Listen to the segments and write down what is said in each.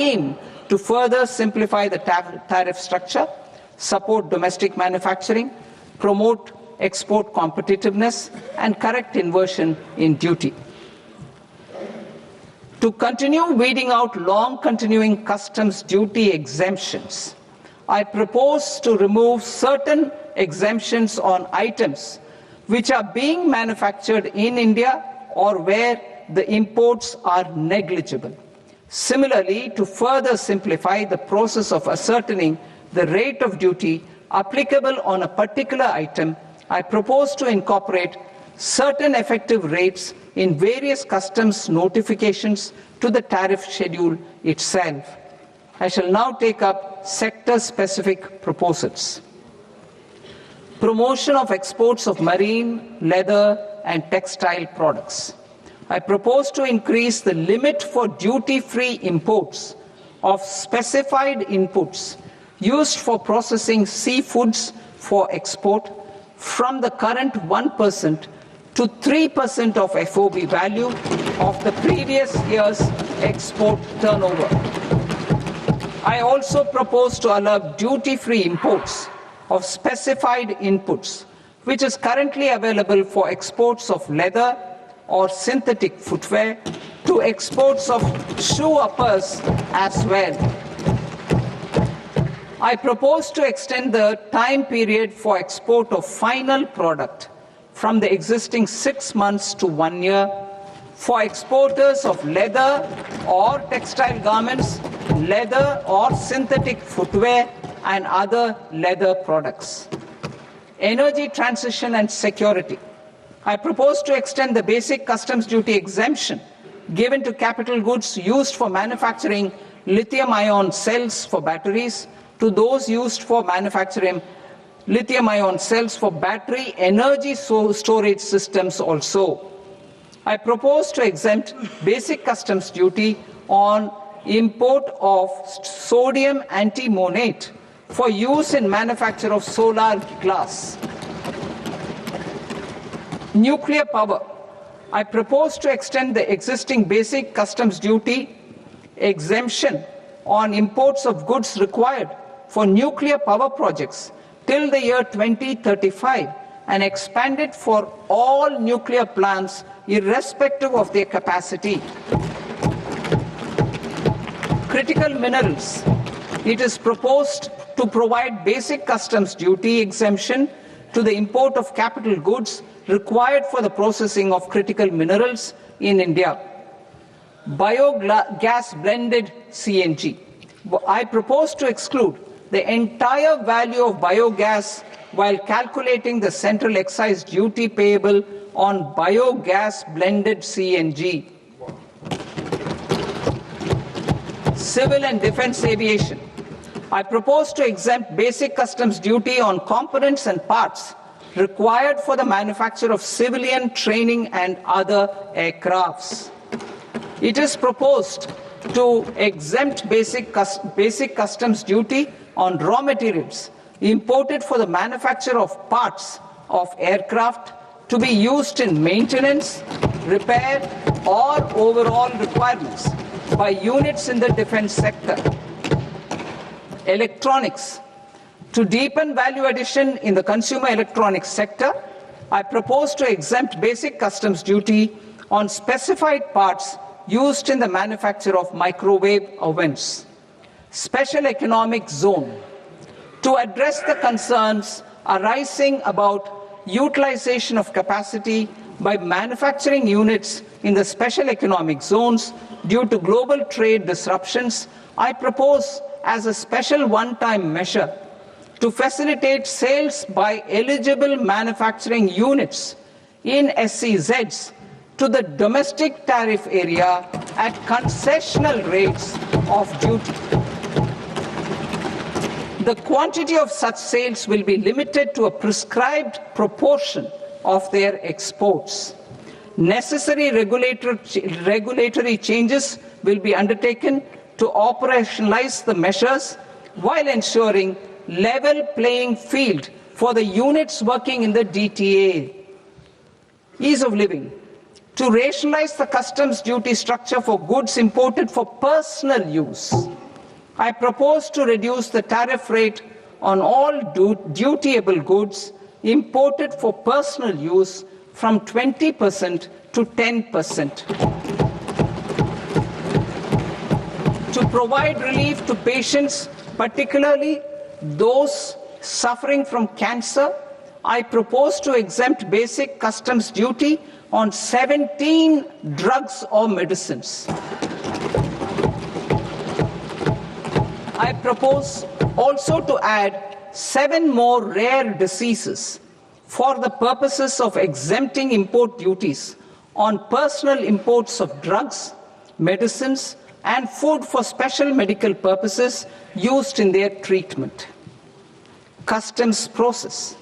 aim to further simplify the tariff structure, support domestic manufacturing, promote export competitiveness, and correct inversion in duty. To continue weeding out long continuing customs duty exemptions, I propose to remove certain exemptions on items which are being manufactured in India or where the imports are negligible. Similarly, to further simplify the process of ascertaining the rate of duty applicable on a particular item, I propose to incorporate certain effective rates in various customs notifications to the tariff schedule itself. I shall now take up sector-specific proposals. Promotion of exports of marine, leather, and textile products. I propose to increase the limit for duty-free imports of specified inputs used for processing seafoods for export from the current 1% to 3% of FOB value of the previous year's export turnover. I also propose to allow duty-free imports of specified inputs, which is currently available for exports of leather or synthetic footwear, to exports of shoe uppers as well. I propose to extend the time period for export of final product from the existing 6 months to 1 year for exporters of leather or textile garments, leather or synthetic footwear, and other leather products. Energy transition and security. I propose to extend the basic customs duty exemption given to capital goods used for manufacturing lithium-ion cells for batteries to those used for manufacturing lithium-ion cells for battery energy storage systems also. I propose to exempt basic customs duty on import of sodium antimonate for use in manufacture of solar glass. Nuclear power. I propose to extend the existing basic customs duty exemption on imports of goods required for nuclear power projects till the year 2035 and expand it for all nuclear plants irrespective of their capacity. Critical minerals. It is proposed to provide basic customs duty exemption to the import of capital goods required for the processing of critical minerals in India. Biogas blended CNG. I propose to exclude the entire value of biogas while calculating the central excise duty payable on biogas blended CNG. Civil and defense aviation. I propose to exempt basic customs duty on components and parts required for the manufacture of civilian training and other aircrafts. It is proposed to exempt basic customs duty on raw materials imported for the manufacture of parts of aircraft to be used in maintenance, repair, or overall requirements by units in the defense sector. Electronics. To deepen value addition in the consumer electronics sector, I propose to exempt basic customs duty on specified parts used in the manufacture of microwave ovens. Special economic zone. To address the concerns arising about utilization of capacity by manufacturing units in the special economic zones due to global trade disruptions, I propose as a special one-time measure to facilitate sales by eligible manufacturing units in SEZs to the domestic tariff area at concessional rates of duty. The quantity of such sales will be limited to a prescribed proportion of their exports. Necessary regulatory changes will be undertaken to operationalize the measures while ensuring level playing field for the units working in the DTA. Ease of living. To rationalize the customs duty structure for goods imported for personal use, I propose to reduce the tariff rate on all dutiable goods imported for personal use from 20% to 10%. To provide relief to patients, particularly those suffering from cancer, I propose to exempt basic customs duty on 17 drugs or medicines. I propose also to add 7 more rare diseases for the purposes of exempting import duties on personal imports of drugs, medicines, and food for special medical purposes used in their treatment. Customs process.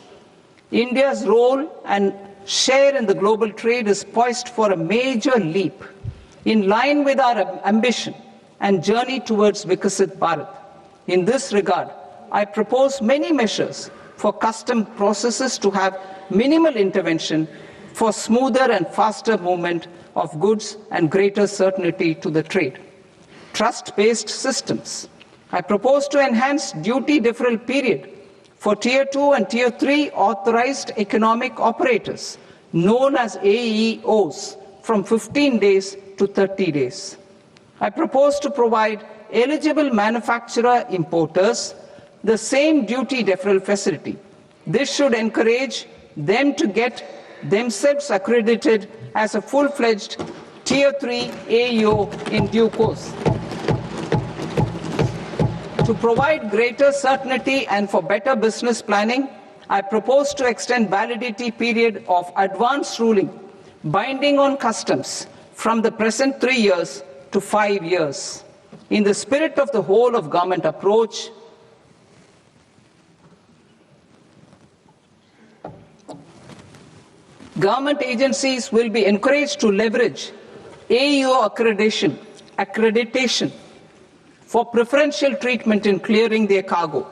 India's role and share in the global trade is poised for a major leap in line with our ambition and journey towards Vikasit Bharat. In this regard, I propose many measures for custom processes to have minimal intervention for smoother and faster movement of goods and greater certainty to the trade. Trust-based systems. I propose to enhance duty deferral period for Tier 2 and Tier 3 authorized economic operators, known as AEOs, from 15 days to 30 days. I propose to provide eligible manufacturer importers the same duty deferral facility. This should encourage them to get themselves accredited as a full-fledged Tier 3 AEO in due course. To provide greater certainty and for better business planning, I propose to extend validity period of advance ruling binding on customs from the present 3 years to 5 years. In the spirit of the whole of government approach, government agencies will be encouraged to leverage AEO accreditation for preferential treatment in clearing their cargo.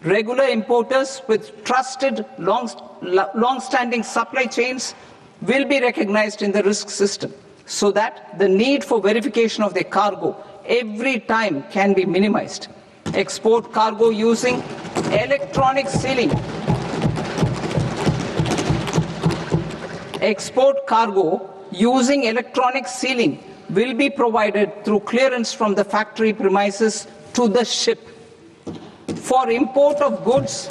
Regular importers with trusted, long-standing supply chains will be recognized in the risk system so that the need for verification of their cargo every time can be minimized. Export cargo using electronic sealing. Export cargo using electronic sealing will be provided through clearance from the factory premises to the ship. For import of goods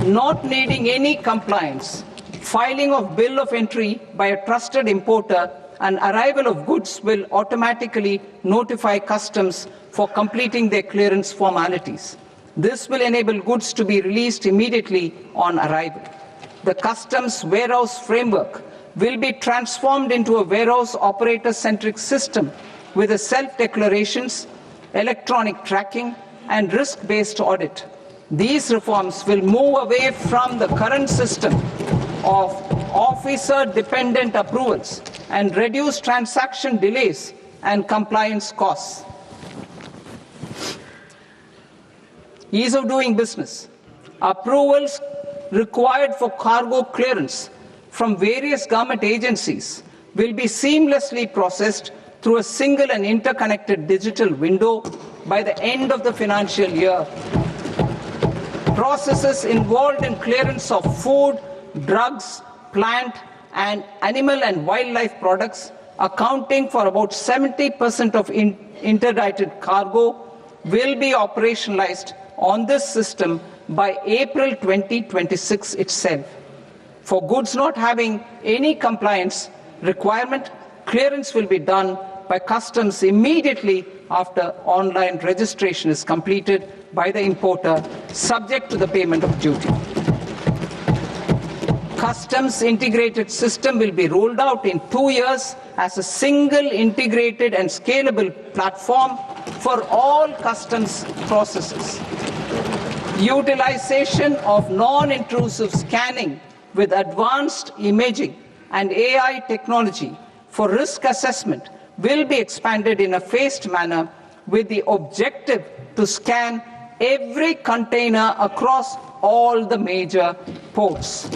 not needing any compliance, filing of bill of entry by a trusted importer and arrival of goods will automatically notify customs for completing their clearance formalities. This will enable goods to be released immediately on arrival. The customs warehouse framework will be transformed into a warehouse operator-centric system with a self-declarations, electronic tracking, and risk-based audit. These reforms will move away from the current system of officer-dependent approvals and reduce transaction delays and compliance costs. Ease of doing business. Approvals required for cargo clearance from various government agencies will be seamlessly processed through a single and interconnected digital window by the end of the financial year. Processes involved in clearance of food, drugs, plant, and animal and wildlife products, accounting for about 70% of interdicted cargo, will be operationalized on this system by April 2026 itself. For goods not having any compliance requirement, clearance will be done by customs immediately after online registration is completed by the importer, subject to the payment of duty. Customs integrated system will be rolled out in 2 years as a single integrated and scalable platform for all customs processes. Utilization of non-intrusive scanning with advanced imaging and AI technology for risk assessment will be expanded in a phased manner with the objective to scan every container across all the major ports.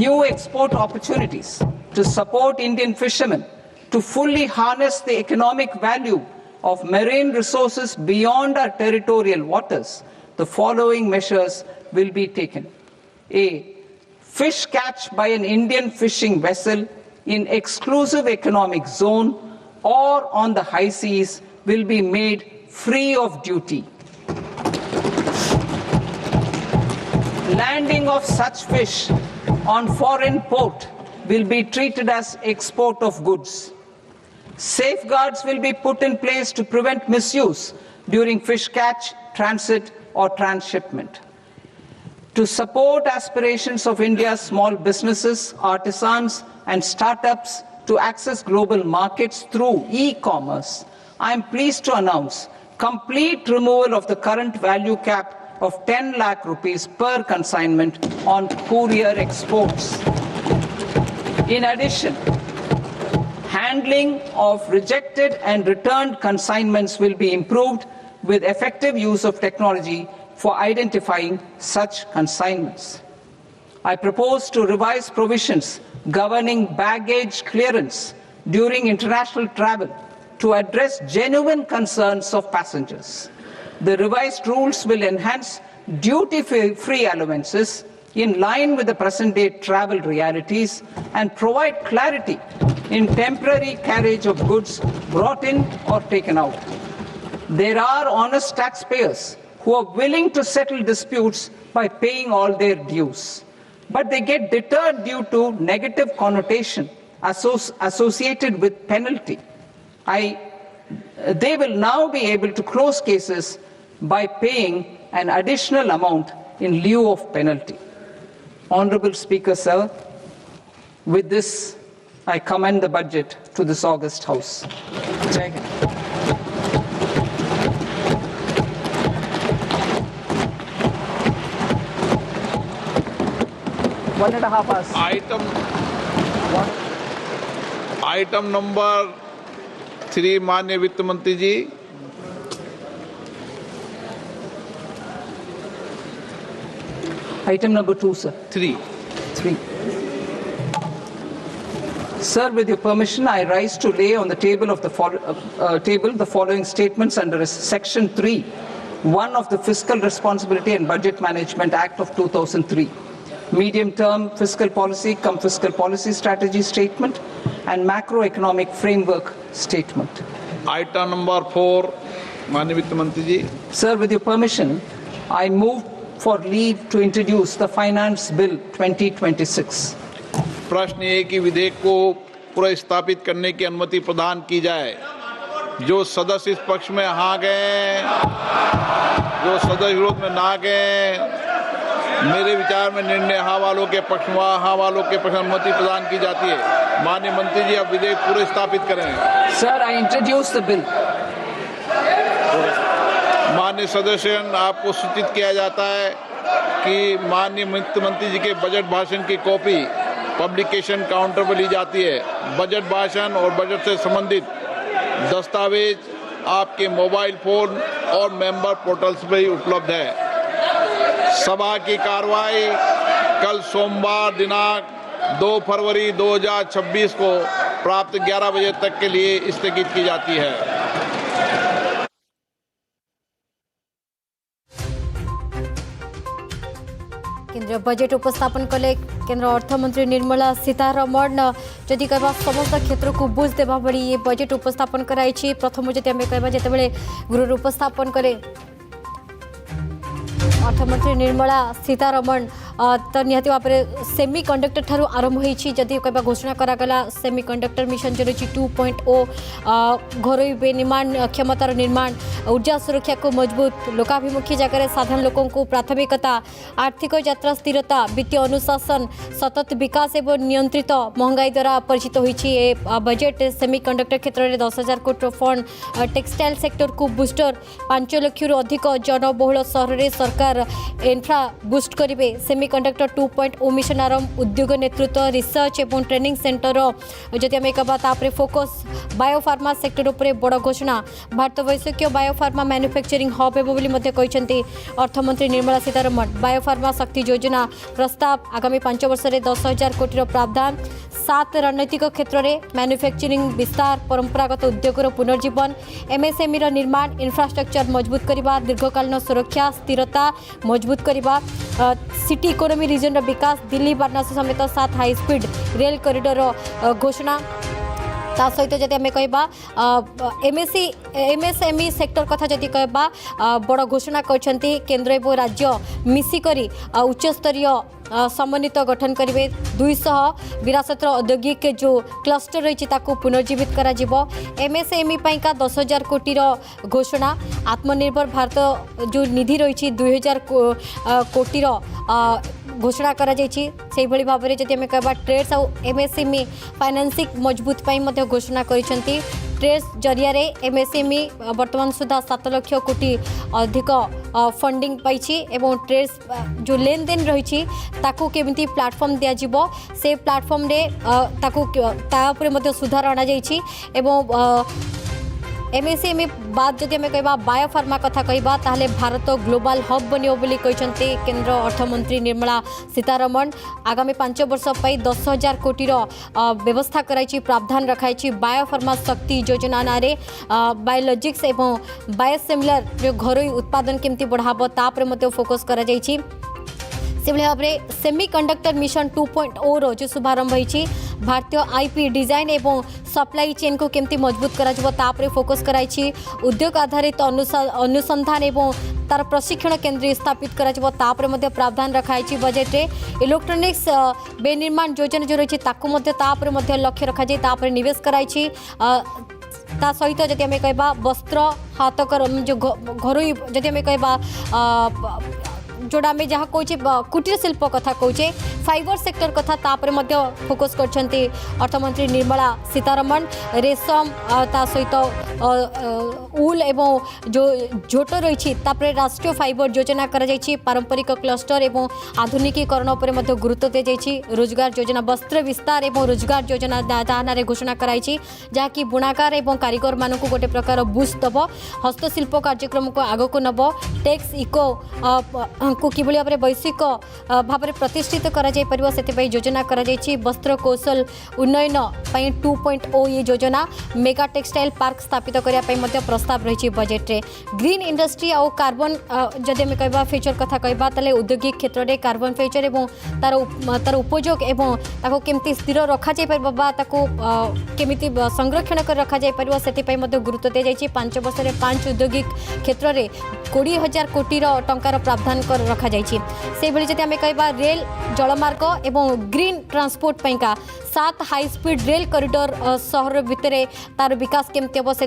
new export opportunities to support Indian fishermen to fully harness the economic value of marine resources beyond our territorial waters, the following measures will be taken. A. Fish catch by an Indian fishing vessel in exclusive economic zone or on the high seas will be made free of duty. Landing of such fish on foreign port will be treated as export of goods. Safeguards will be put in place to prevent misuse during fish catch, transit or transshipment. To support aspirations of India's small businesses, artisans and startups to access global markets through e-commerce, I am pleased to announce complete removal of the current value cap of 10 lakh rupees per consignment on courier exports. In addition, handling of rejected and returned consignments will be improved with effective use of technology for identifying such consignments. I propose to revise provisions governing baggage clearance during international travel to address genuine concerns of passengers. The revised rules will enhance duty-free allowances in line with the present-day travel realities and provide clarity in temporary carriage of goods brought in or taken out. There are honest taxpayers who are willing to settle disputes by paying all their dues, but they get deterred due to negative connotation associated with penalty. They will now be able to close cases by paying an additional amount in lieu of penalty. Honorable Speaker, sir, with this, I commend the budget to this august House. Jai Hind. One and a half hours. Item number 3, माननीय वित्त मंत्री जी. Item number 2, sir. 3. Sir, with your permission, I rise to lay on the table of the following statements under Section 3, 1 of the Fiscal Responsibility and Budget Management Act of 2003. Medium-term fiscal policy cum fiscal policy strategy statement and macroeconomic framework statement. Item number 4, माननीय वित्त मंत्री जी. Sir, with your permission, I move for leave to introduce the Finance Bill 2026. प्रश्न ये कि विधेयक को पुनर्स्थापित करने की अनुमति प्रदान की जाए. जो सदस्य इस पक्ष में हाँ गए, जो सदस्य विरोध में ना गए, मेरे विचार में निर्णय हाँ वालों के पक्ष में, हाँ वालों के पक्ष में अनुमति प्रदान की जाती है. माननीय मंत्री जी, अब विधेयक पूरे स्थापित करें. Sir, I introduce the bill. माननीय सदस्यगण, आपको सूचित किया जाता है कि माननीय वित्त मंत्री जी के बजट भाषण की कॉपी पब्लिकेशन काउंटर पर ली जाती है. बजट भाषण और बजट से संबंधित दस्तावेज आपके मोबाइल फोन और मेंबर पोर्टल्स पर ही उपलब्ध है. सभा की कार्रवाई कल सोमवार दिनांक 2 फरवरी 2026 को प्राप्त 11 बजे तक के लिए स्थगित की जाती है. केंद्रीय बजेट उपस्थापन कले केंद्र अर्थमंत्री निर्मला सीतारमण. जदि कहवा समस्त क्षेत्र को बुझ देवा भली ये बजेट उपस्थापन कराई. प्रथम जदि आम कहवा जिते गृह उपस्थापन कले अर्थमंत्री निर्मला सीतारमण तो निहाती भाव में सेमी कंडक्टर ठारू आरंभ होती. जदि कहवा घोषणा करागला सेमी कंडक्टर मिशन जेरोजी 2.0 घरोई विनिर्माण क्षमतार निर्माण, ऊर्जा सुरक्षा को मजबूत, लोकाभिमुखी जगह साधारण लोकों को प्राथमिकता, आर्थिक यात्रा स्थिरता, वित्तीय अनुशासन, सतत विकास एवं नियंत्रित महंगाई द्वारा परिचित होती. बजेट सेमी कंडक्टर क्षेत्र में 10,000 कोटी फंड, टेक्सटाइल सेक्टर को बूस्टर, 5 लाख अधिक जनबहुल सहर में सरकार इन्फ्रा बूस्ट करेंगे. सेमी सेमिकंडक्टर 2.0 मिशन आरंभ उद्योग नेतृत्व रिसर्च एवं ट्रेनिंग सेंटर जदि आम कहते फोकस बायोफार्मा सेक्टर उपर बड़ घोषणा भारत वैश्विक बायोफार्मा मैन्युफैक्चरिंग हब होती अर्थमंत्री निर्मला सीतारमण बायोफार्मा शक्ति योजना प्रस्ताव आगामी 5 वर्ष में 10,000 कोटी प्रावधान 7 रणनीतिक क्षेत्र में मैन्युफैक्चरिंग विस्तार परंपरागत उद्योगर पुनर्जीवन एमएसएमई निर्माण इंफ्रास्ट्रक्चर मजबूत करने दीर्घकालीन सुरक्षा स्थिरता मजबूत करने सिटी इकोनॉमी रीजन विकास दिल्ली वाराणसी समेत 7 हाई स्पीड रेल कॉरिडोर घोषणा ता सहित जदि आम कह एमएसएमई सेक्टर कथा जदि कह बड़ घोषणा करछंती केंद्र एवं राज्य मिसिकरी उच्चस्तरीय समन्वित गठन करेंगे 200 विरासतर औद्योगिक जो क्लस्टर रही पुनर्जीवित करा एमएसएमई का 10,000 कोटी घोषणा आत्मनिर्भर भारत जो निधि रही 2,000 कोटी घोषणा करा से भाव में जब आम कह ट्रेड्स और एमएसएमई फाइनेंसिंग मजबूत पर घोषणा करिसेंती ट्रेड्स जरिया एमएसएमई वर्तमान सुधा 7 लाख कोटी अधिक फंडिंग पाई एवं ट्रेड्स जो लेन देन रही केमिति प्लाटफॉर्म दिज्व से प्लाटफॉर्म रे सुधार अणा एवं एमएसएमई बाद जदि आम कह बायोफार्मा कथा कहबा ताहले भारत ग्लोबल हब बनियो बोली कहते केंद्र अर्थमंत्री निर्मला सीतारमण आगामी 5 वर्ष पर 10,000 कोटी व्यवस्था कराई प्रावधान रखाई बायोफार्मा शक्ति योजना नारे बायोलॉजिक्स एवं बायोसिमिलर जो घरोई उत्पादन केमती बढ़ाबो तापर फोकस करा जायछि से भाव में सेमिकंडक्टर मिशन 2.0 रो जो शुभारंभ होती भारतीय आईपी डिजाइन एवं सप्लाई चेन को केमती मजबूत करा फोकस कराई उद्योग आधारित अनुसंधान एवं तार प्रशिक्षण केन्द्र स्थापित करा प्रावधान रखाई बजेट रे इलेक्ट्रोनिक्स बेनिर्माण योजना जो रही लक्ष्य रखा निवेश कराई ता सहित जदि आम कह वस्त्र हाथकर जो घरोई जदि आम कह जोड़ा आम जहाँ कहे कुटीर शिल्प कथा कहे फाइबर सेक्टर कथा तापर फोकस करछंती अर्थमंत्री निर्मला सीतारमण रेशम ता सहित उल एवं जो झोट रही राष्ट्रीय फाइबर योजना कराई पारंपरिक क्लस्टर एवं आधुनिकीकरण पर गुरुत्व दी जाइए रोजगार योजना वस्त्र विस्तार एवं रोजगार योजना दाना घोषणा कराई जहाँकि बुणाकार एवं कारीगर मानक गोटे प्रकार बुस्ट दब हस्तशिल्प कार्यक्रम को आगक नब टेक्स इको को किभली भाव में वैश्विक भाव में प्रतिष्ठित करा जाय परिबो सेति योजना करा जायछि वस्त्र कौशल उन्नयन 2.0 ये योजना मेगा टेक्सटाइल पार्क स्थापित करने प्रस्ताव रही बजेट रे ग्रीन इंडस्ट्री और कार्बन जदि आम कह फ्यूचर कथा कहबा ताले औद्योगिक क्षेत्र में कार्बन फ्यूचर एवं तार उपयोग एवं ताको केमती स्थिर रखा जाय परबो बा ताको केमिति संरक्षण कर रखा जाय परबो सेति गुरुत्व दी जायछि 5 वर्ष में 5 औद्योगिक क्षेत्र में 20,000 कोटी टंकार प्रावधान कर रखा जायछि से भली जदि आम कह रेल जलमार्ग एवं ग्रीन ट्रांसपोर्ट पैंका 7 हाई स्पीड रेल कॉरिडोर सहर भितर तार विकास केमती हम से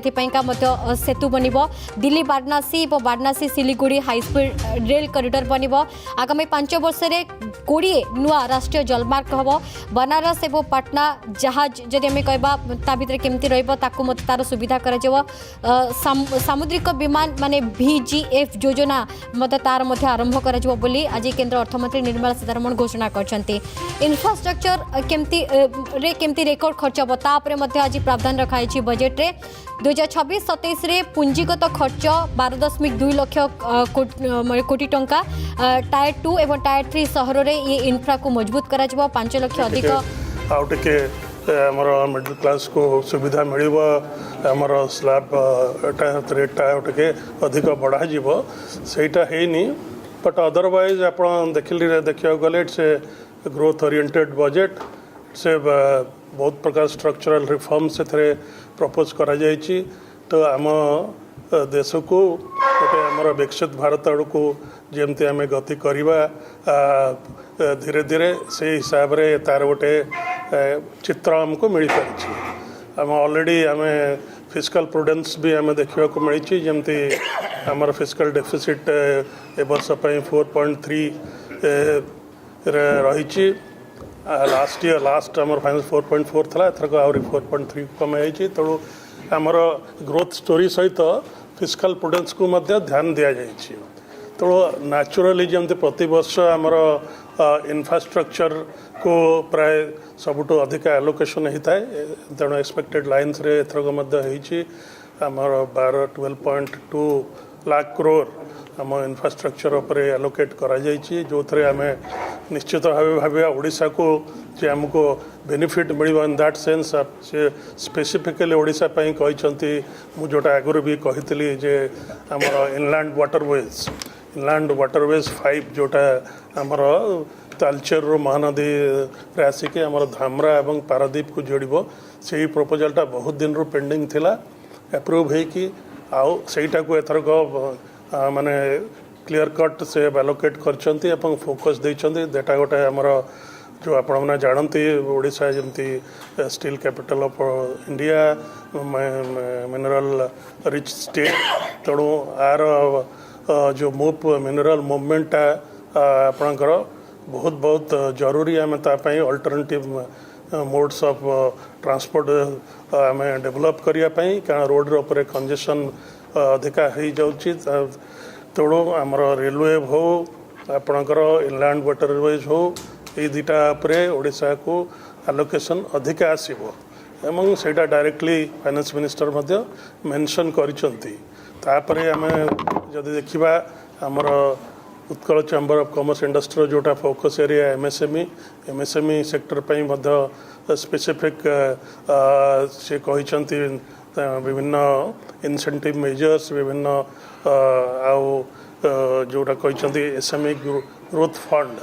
सेतु बनब दिल्ली वाराणसी और Varanasi Siliguri high speed rail corridor बनब आगामी 5 वर्ष में 20 नुआ राष्ट्रीय जलमार्ग हम बनारस एवं पाटना जहाज जदि आम कह भितर केमती तार सुविधा कर सामुद्रिक विमान माने VGF योजना तार आरंभ कर आज केंद्र अर्थमंत्री निर्मला सीतारमण घोषणा करछंती इंफ्रास्ट्रक्चर केमती रेकर्ड खर्च हम तापर आज प्रावधान रखाई बजेट रे 2026-27 रे पुंजीगत खर्च 12.2 लाख कोटी टंका टायर 2 एवं टायर 3 सहर में ये इंफ्रा को मजबूत करा 5 लाख अधिक आमर मिडिल क्लास को सुविधा मिल आमर स्लैब रेटा टे अधिक बढ़ा सेटा है बट अदरवाइज आप देखा गले it's a growth oriented budget से बहुत प्रकार स्ट्रक्चरल रिफॉर्म से प्रपोज करा जायछि तो आम देश को गोटे आमर विकसित भारत आड़ को जमती आम गति करवा धीरे धीरे से हिसाब रे तार गोटे चित्र आमको मिल पारिछि आम ऑलरेडी आम फिस्कल प्रुडेंस भी आम देखा मिली जमती आमर फिस्कल डेफिसिट ए वर्ष 4.3 रही लास्ट आमर फाइनेंस 4.4 था एथरक आहरी 4.3 कम है तेणु आमर ग्रोथ स्टोरी सहित फिस्कल प्रुडेंस को ध्यान दि जाइए तो न्याचुराली जमती प्रति वर्ष आमर इंफ्रास्ट्रक्चर को प्राय सबुठु अधिक एलोकेशन होता है तेणु एक्सपेक्टेड लाइन्स रे एथरक आमर 12.2 लाख करोड़ आम इंफ्रास्ट्रक्चर उपर एलोकेट करा जो थे आम निश्चित भाव ओडिशा को जे आमको benefit mill in that sense से स्पेसिफिकली ओडिशा कहते मुझे जोटा आगुरी भी कही जे आमर इनलैंड वाटरवेज 5 जोटा आमर तालचेर महानदी रे आसिक आमर धामरा और पारादीप को जोड़ से प्रपोजालटा बहुत दिन रू पेंडिंग थिला अप्रूव होगी आउ सेटा को एथरक माने क्लियर कट से एलोकेट करछंती एवं फोकस देछंती देटा गोटे आमर जो आपण मैंने जानती ओडिशा जमती steel capital of India mineral rich state तेणु आर जो मिनरल मूवमेंट आपणकर बहुत बहुत जरूरी आम तापाई अल्टरनेटिव मोड्स ऑफ ट्रांसपोर्ट आम डेवलप करने कारण रोड रे कंजेशन अधिका हो जाउची तेणु आमर रेलवे हो आपणकर इनलैंड वाटरवेज हो ये दुटा ओडिशा को आलोकेशन अधिका आसीबो एवं सेटा डायरेक्टली फाइनेंस मिनिस्टर मध्य मेंशन करिसंती तापरे आमे जदि देखिबा आमर Utkal chamber of commerce industry जोटा फोकस एरिया एमएसएमई सेक्टर पई मध्य स्पेसिफिक से कहिसंती विभिन्न इंसेंटिव मेजर्स विभिन्न आउ जोटा कहिसंती SME growth fund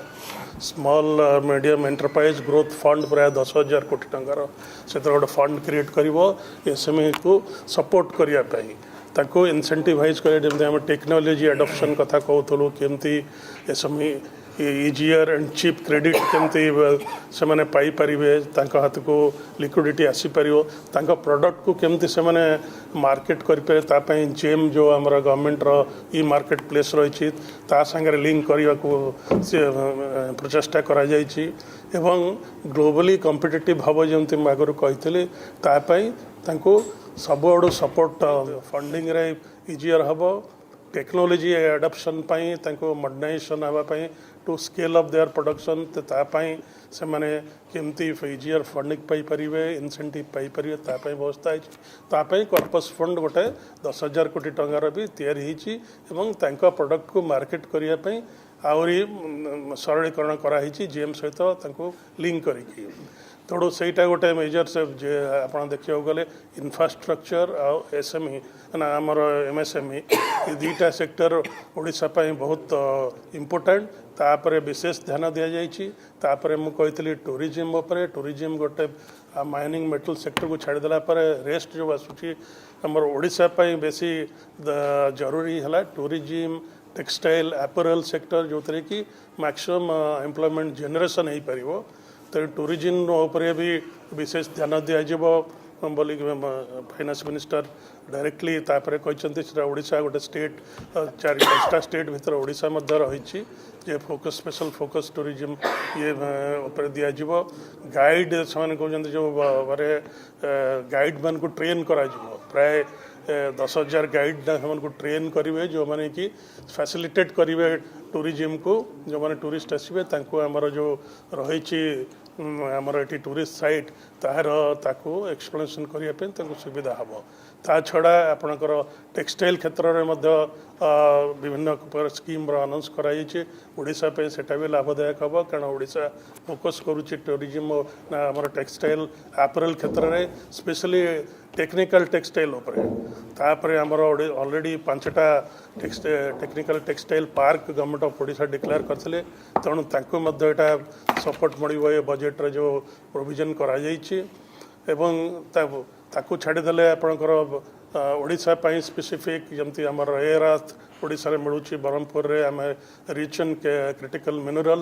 small medium enterprise growth fund प्राय 10,000 कोटी टंकार से गोटे फंड क्रिएट कर एसएमई को सपोर्ट करने ताको इनसेंटिवाइज कर जमी आम टेक्नोलोजी एडॉप्शन कथा कहूँ केमती SME easier and cheap credit केमती से माने पाई परिवे तांका हाथ को लिक्विडिटी आसीपर तांका प्रोडक्ट को केमती से माने मार्केट करें तापाई जेम जो आमर गवर्नमेंट रो ई मार्केट प्लेस रही सांगे लिंक करने को से प्रचेषा करा एवं ग्लोबली कॉम्पिटिटिव हम जमी आगुरी कही तापाई तांको सब आड़ू सपोर्ट फंडिंग रे इजियर हम टेक्नोलोजी एडॉप्शन पाई तांको मॉडर्नाइजेशन होगापाई to scale up their production तापाई से माने केमती इजियर फंडिंग पाई परिवे इनसेंटिव पाई परिवे तापाई व्यवस्था तापाई कॉर्पस फंड गोटे 10,000 कोटी टंकार भी तैयारी होईची एवं तांको प्रोडक्ट को मार्केट करिया पई आउरी सरलीकरण कराई जेम सहित तांको लिंक करिकी तेणु सहीटा गोटे मेजर से जे आप देखा गले इंफ्रास्ट्रक्चर आ एसएमई आमर एमएसएमई ये दुईटा सेक्टर ओडिशा पाई बहुत इम्पोर्टेंट तापर विशेष ध्यान दि जापर मुझे टूरिज्म टूरिज्म गोटे माइनिंग मेटल सेक्टर को छाड़देला रेस्ट जो आसूची आमर ओडिशा पाई बेसी जरूरी है टूरिज्म टेक्सटाइल एपरल सेक्टर जो थे कि मैक्सिमम एम्प्लॉयमेंट जनरेशन हो पार तो टूरिज्म उपर भी विशेष ध्यान दिज्व बोली फाइनेंस मिनिस्टर डायरेक्टली तापर कहते ओडिशा गोटे स्टेट 4-5टा स्टेट भितर ओडिशा मध्य रही जे फोकस स्पेशल फोकस टूरिज्म ये उपर दिज्व गाइड से कहते जो बारे गाइड मान को ट्रेन करा प्राय 10,000 गाइड को ट्रेन करेंगे जो मैंने कि फैसिलिटेट करेंगे टूरिज्म को जो मैंने टूरिस्ट आसवे आमर जो रही आमर ये टूरिस्ट साइट तार ताको एक्सप्लेनेशन करने सुविधा हम ता छड़ा आपणकर टेक्सटाइल क्षेत्र में विभिन्न स्कीम अनाउंस कराई ओडिशा पे सेटा भी लाभदायक हम कारण ओडिशा फोकस करुच्ची टूरिज्म आमर टेक्सटाइल एपरल क्षेत्र में स्पेशली टेक्निकल टेक्सटाइल तापर आमर ऑलरेडी 5टा technical textile park government of Odisha declare करते तेणु तांको सपोर्ट मिले बजेट रे जो प्रोविजन करा ताकू छाड़देले आपणकर ओडिशा पाई स्पेसिफिक जमती आमर एयर अर्थ ओडिशा रे मिलूची ब्रह्मपुर रे आम रिच एंड क्रिटिकल मिनरल्स